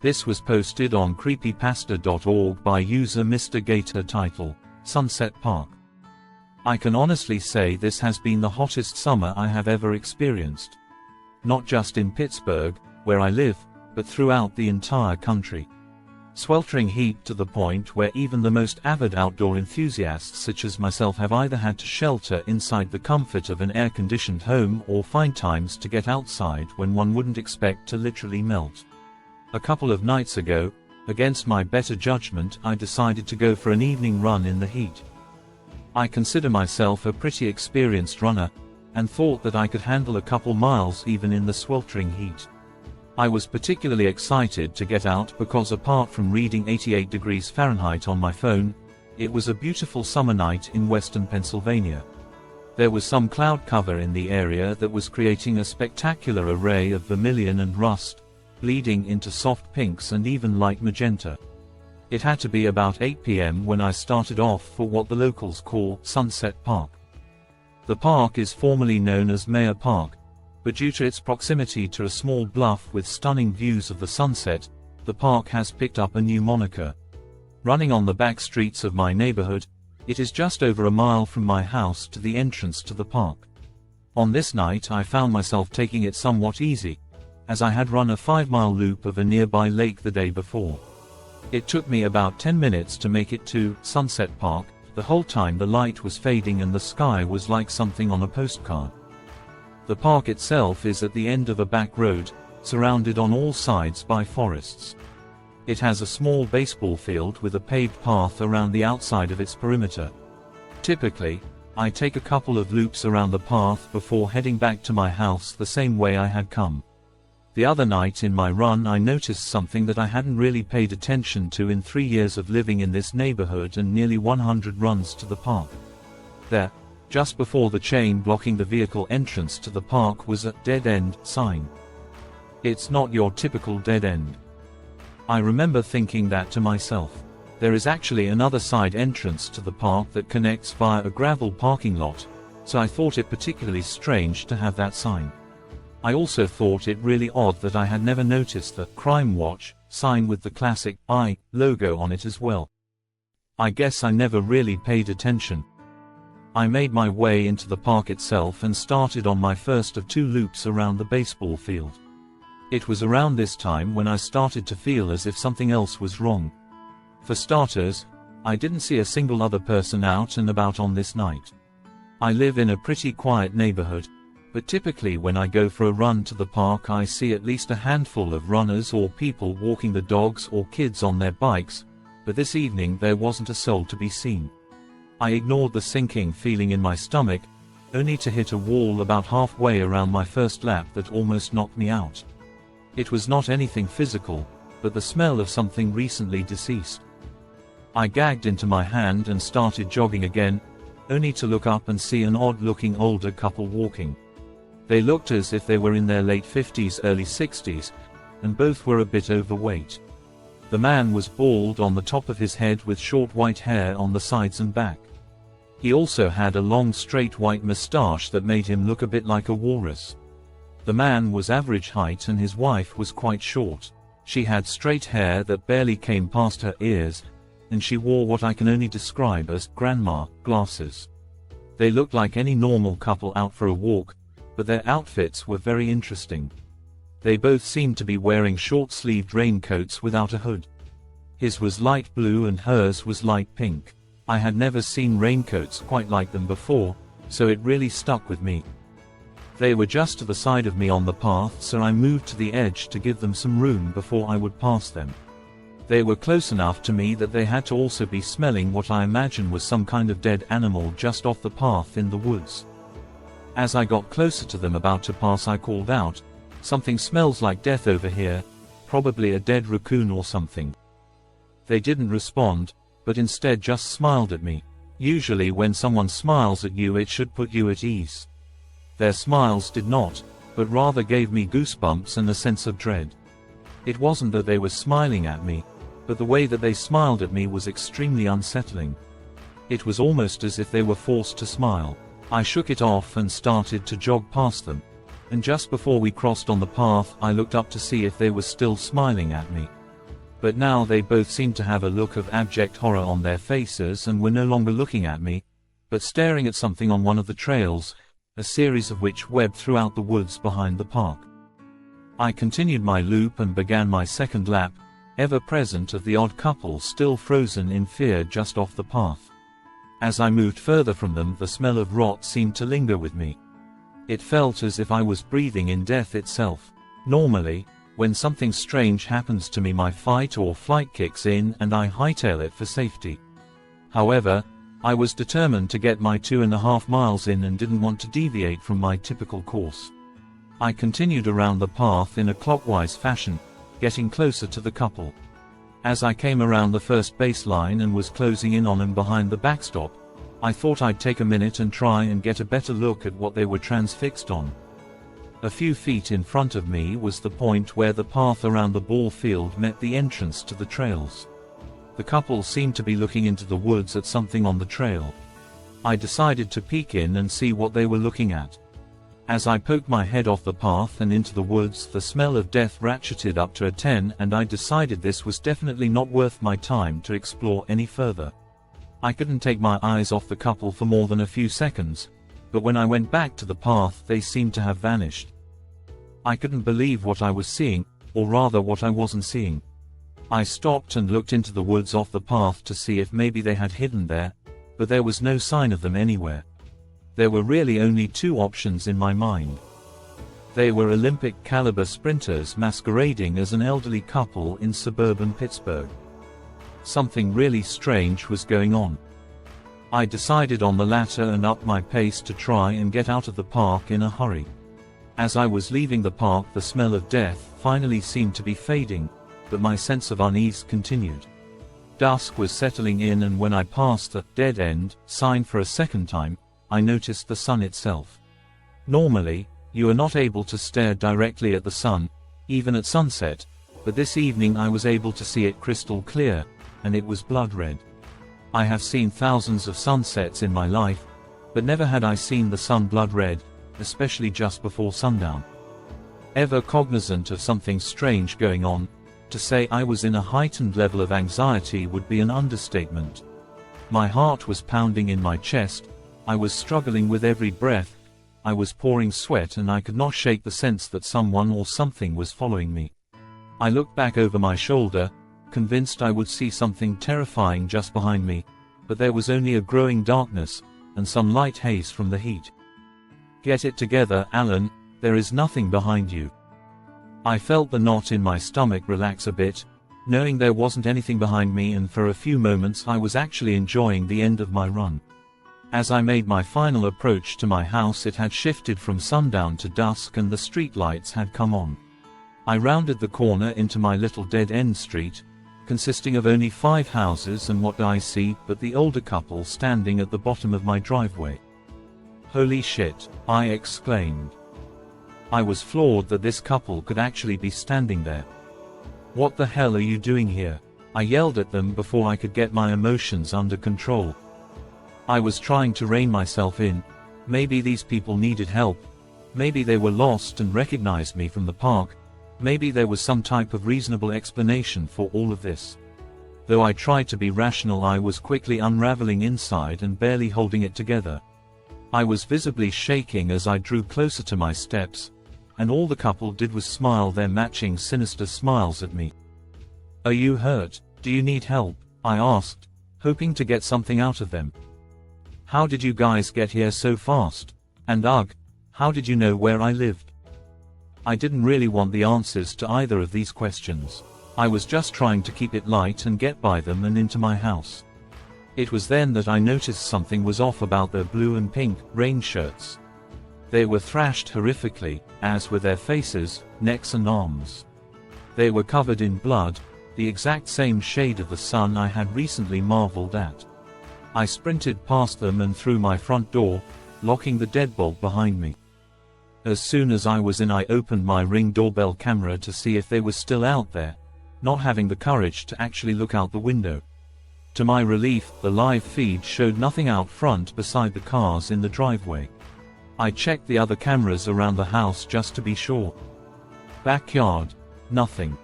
This was posted on creepypasta.org by user Mr. Gator. Title: Sunset Park. I can honestly say this has been the hottest summer I have ever experienced. Not just in Pittsburgh, where I live, but throughout the entire country. Sweltering heat to the point where even the most avid outdoor enthusiasts such as myself have either had to shelter inside the comfort of an air-conditioned home or find times to get outside when one wouldn't expect to literally melt. A couple of nights ago, against my better judgment, I decided to go for an evening run in the heat. I consider myself a pretty experienced runner, and thought that I could handle a couple miles even in the sweltering heat. I was particularly excited to get out because apart from reading 88 degrees Fahrenheit on my phone, it was a beautiful summer night in western Pennsylvania. There was some cloud cover in the area that was creating a spectacular array of vermilion and rust, bleeding into soft pinks and even light magenta. It had to be about 8 p.m. when I started off for what the locals call Sunset Park. The park is formerly known as Mayer Park, but due to its proximity to a small bluff with stunning views of the sunset, the park has picked up a new moniker. Running on the back streets of my neighborhood, it is just over a mile from my house to the entrance to the park. On this night I found myself taking it somewhat easy, as I had run a 5-mile loop of a nearby lake the day before. It took me about 10 minutes to make it to Sunset Park. The whole time the light was fading and the sky was like something on a postcard. The park itself is at the end of a back road, surrounded on all sides by forests. It has a small baseball field with a paved path around the outside of its perimeter. Typically, I take a couple of loops around the path before heading back to my house the same way I had come. The other night in my run I noticed something that I hadn't really paid attention to in 3 years of living in this neighborhood and nearly 100 runs to the park. There, just before the chain blocking the vehicle entrance to the park, was a dead end sign. It's not your typical dead end. I remember thinking that to myself. There is actually another side entrance to the park that connects via a gravel parking lot, so I thought it particularly strange to have that sign. I also thought it really odd that I had never noticed the Crime Watch sign with the classic I logo on it as well. I guess I never really paid attention. I made my way into the park itself and started on my first of 2 loops around the baseball field. It was around this time when I started to feel as if something else was wrong. For starters, I didn't see a single other person out and about on this night. I live in a pretty quiet neighborhood, but typically when I go for a run to the park I see at least a handful of runners or people walking the dogs or kids on their bikes, but this evening there wasn't a soul to be seen. I ignored the sinking feeling in my stomach, only to hit a wall about halfway around my first lap that almost knocked me out. It was not anything physical, but the smell of something recently deceased. I gagged into my hand and started jogging again, only to look up and see an odd-looking older couple walking. They looked as if they were in their late 50s, early 60s, and both were a bit overweight. The man was bald on the top of his head with short white hair on the sides and back. He also had a long straight white mustache that made him look a bit like a walrus. The man was average height and his wife was quite short. She had straight hair that barely came past her ears, and she wore what I can only describe as grandma glasses. They looked like any normal couple out for a walk, but their outfits were very interesting. They both seemed to be wearing short-sleeved raincoats without a hood. His was light blue and hers was light pink. I had never seen raincoats quite like them before, so it really stuck with me. They were just to the side of me on the path, so I moved to the edge to give them some room before I would pass them. They were close enough to me that they had to also be smelling what I imagine was some kind of dead animal just off the path in the woods. As I got closer to them about to pass, I called out, "Something smells like death over here, probably a dead raccoon or something." They didn't respond, but instead just smiled at me. Usually when someone smiles at you it should put you at ease. Their smiles did not, but rather gave me goosebumps and a sense of dread. It wasn't that they were smiling at me, but the way that they smiled at me was extremely unsettling. It was almost as if they were forced to smile. I shook it off and started to jog past them, and just before we crossed on the path I looked up to see if they were still smiling at me. But now they both seemed to have a look of abject horror on their faces and were no longer looking at me, but staring at something on one of the trails, a series of which webbed throughout the woods behind the park. I continued my loop and began my second lap, ever present of the odd couple still frozen in fear just off the path. As I moved further from them, the smell of rot seemed to linger with me. It felt as if I was breathing in death itself. Normally, when something strange happens to me, my fight or flight kicks in and I hightail it for safety. However, I was determined to get my 2.5 miles in and didn't want to deviate from my typical course. I continued around the path in a clockwise fashion, getting closer to the couple. As I came around the first baseline and was closing in on them behind the backstop, I thought I'd take a minute and try and get a better look at what they were transfixed on. A few feet in front of me was the point where the path around the ball field met the entrance to the trails. The couple seemed to be looking into the woods at something on the trail. I decided to peek in and see what they were looking at. As I poked my head off the path and into the woods, the smell of death ratcheted up to a 10, and I decided this was definitely not worth my time to explore any further. I couldn't take my eyes off the couple for more than a few seconds, but when I went back to the path, they seemed to have vanished. I couldn't believe what I was seeing, or rather what I wasn't seeing. I stopped and looked into the woods off the path to see if maybe they had hidden there, but there was no sign of them anywhere. There were really only two options in my mind. They were Olympic-caliber sprinters masquerading as an elderly couple in suburban Pittsburgh. Something really strange was going on. I decided on the latter and upped my pace to try and get out of the park in a hurry. As I was leaving the park, the smell of death finally seemed to be fading, but my sense of unease continued. Dusk was settling in, and when I passed the dead end sign for a second time, I noticed the sun itself. Normally, you are not able to stare directly at the sun, even at sunset, but this evening I was able to see it crystal clear, and it was blood red. I have seen thousands of sunsets in my life, but never had I seen the sun blood red, especially just before sundown. Ever cognizant of something strange going on, to say I was in a heightened level of anxiety would be an understatement. My heart was pounding in my chest, I was struggling with every breath, I was pouring sweat, and I could not shake the sense that someone or something was following me. I looked back over my shoulder, convinced I would see something terrifying just behind me, but there was only a growing darkness, and some light haze from the heat. "Get it together, Alan, there is nothing behind you." I felt the knot in my stomach relax a bit, knowing there wasn't anything behind me, and for a few moments I was actually enjoying the end of my run. As I made my final approach to my house, it had shifted from sundown to dusk and the street lights had come on. I rounded the corner into my little dead-end street, consisting of only 5 houses, and what did I see but the older couple standing at the bottom of my driveway. "Holy shit," I exclaimed. I was floored that this couple could actually be standing there. "What the hell are you doing here?" I yelled at them before I could get my emotions under control. I was trying to rein myself in. Maybe these people needed help. Maybe they were lost and recognized me from the park. Maybe there was some type of reasonable explanation for all of this. Though I tried to be rational, I was quickly unraveling inside and barely holding it together. I was visibly shaking as I drew closer to my steps, and all the couple did was smile their matching sinister smiles at me. "Are you hurt? Do you need help?" I asked, hoping to get something out of them. "How did you guys get here so fast? And ugh, how did you know where I lived?" I didn't really want the answers to either of these questions. I was just trying to keep it light and get by them and into my house. It was then that I noticed something was off about their blue and pink rain shirts. They were thrashed horrifically, as were their faces, necks and arms. They were covered in blood, the exact same shade of the sun I had recently marveled at. I sprinted past them and through my front door, locking the deadbolt behind me. As soon as I was in, I opened my Ring doorbell camera to see if they were still out there, not having the courage to actually look out the window. To my relief, the live feed showed nothing out front beside the cars in the driveway. I checked the other cameras around the house just to be sure. Backyard, nothing.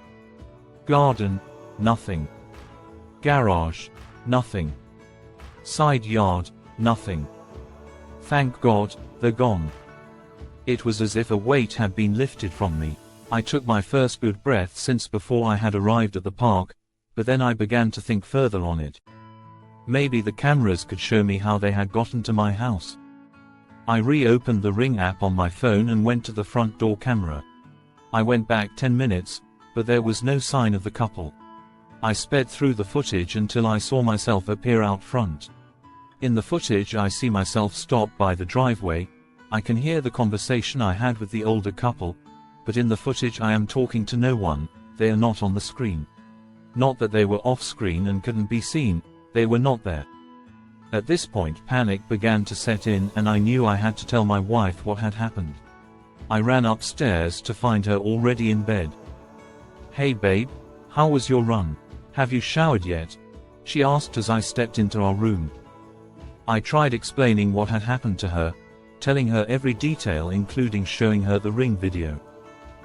Garden, Nothing. Garage. Nothing. Side yard. Nothing. Thank God, they're gone. It was as if a weight had been lifted from me. I took my first good breath since before I had arrived at the park, but then I began to think further on it. Maybe the cameras could show me how they had gotten to my house. I reopened the Ring app on my phone and went to the front door camera. I went back 10 minutes, but there was no sign of the couple. I sped through the footage until I saw myself appear out front. In the footage I see myself stop by the driveway. I can hear the conversation I had with the older couple, but in the footage I am talking to no one. They are not on the screen. Not that they were off screen and couldn't be seen, they were not there. At this point panic began to set in and I knew I had to tell my wife what had happened. I ran upstairs to find her already in bed. "Hey babe, how was your run? Have you showered yet?" she asked as I stepped into our room. I tried explaining what had happened to her, telling her every detail including showing her the Ring video.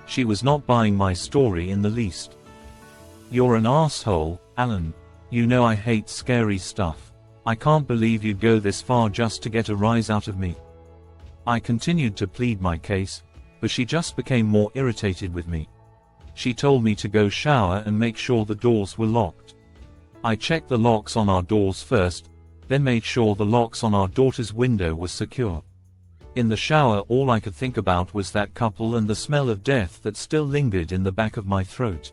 She was not buying my story in the least. "You're an asshole, Alan. You know I hate scary stuff. I can't believe you'd go this far just to get a rise out of me." I continued to plead my case, but she just became more irritated with me. She told me to go shower and make sure the doors were locked. I checked the locks on our doors first, then made sure the locks on our daughter's window were secure. In the shower all I could think about was that couple and the smell of death that still lingered in the back of my throat.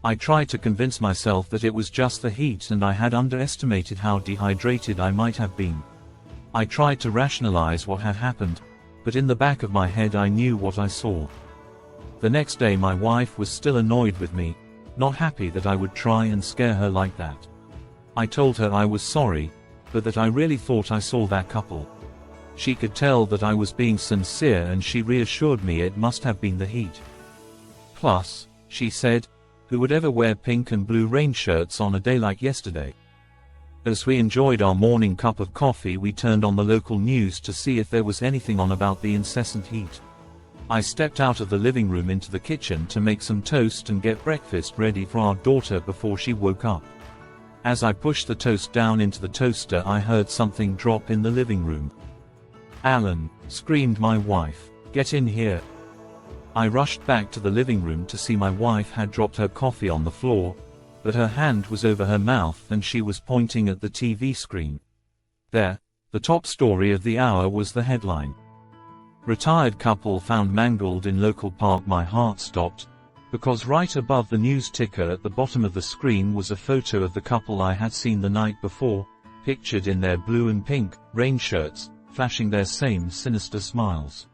I tried to convince myself that it was just the heat and I had underestimated how dehydrated I might have been. I tried to rationalize what had happened, but in the back of my head I knew what I saw. The next day my wife was still annoyed with me, not happy that I would try and scare her like that. I told her I was sorry, but that I really thought I saw that couple. She could tell that I was being sincere and she reassured me it must have been the heat. Plus, she said, who would ever wear pink and blue rain shirts on a day like yesterday? As we enjoyed our morning cup of coffee we turned on the local news to see if there was anything on about the incessant heat. I stepped out of the living room into the kitchen to make some toast and get breakfast ready for our daughter before she woke up. As I pushed the toast down into the toaster I heard something drop in the living room. "Alan," screamed my wife, "get in here." I rushed back to the living room to see my wife had dropped her coffee on the floor, but her hand was over her mouth and she was pointing at the TV screen. There, the top story of the hour was the headline. "Retired couple found mangled in local park." My heart stopped, because right above the news ticker at the bottom of the screen was a photo of the couple I had seen the night before, pictured in their blue and pink rain shirts, flashing their same sinister smiles.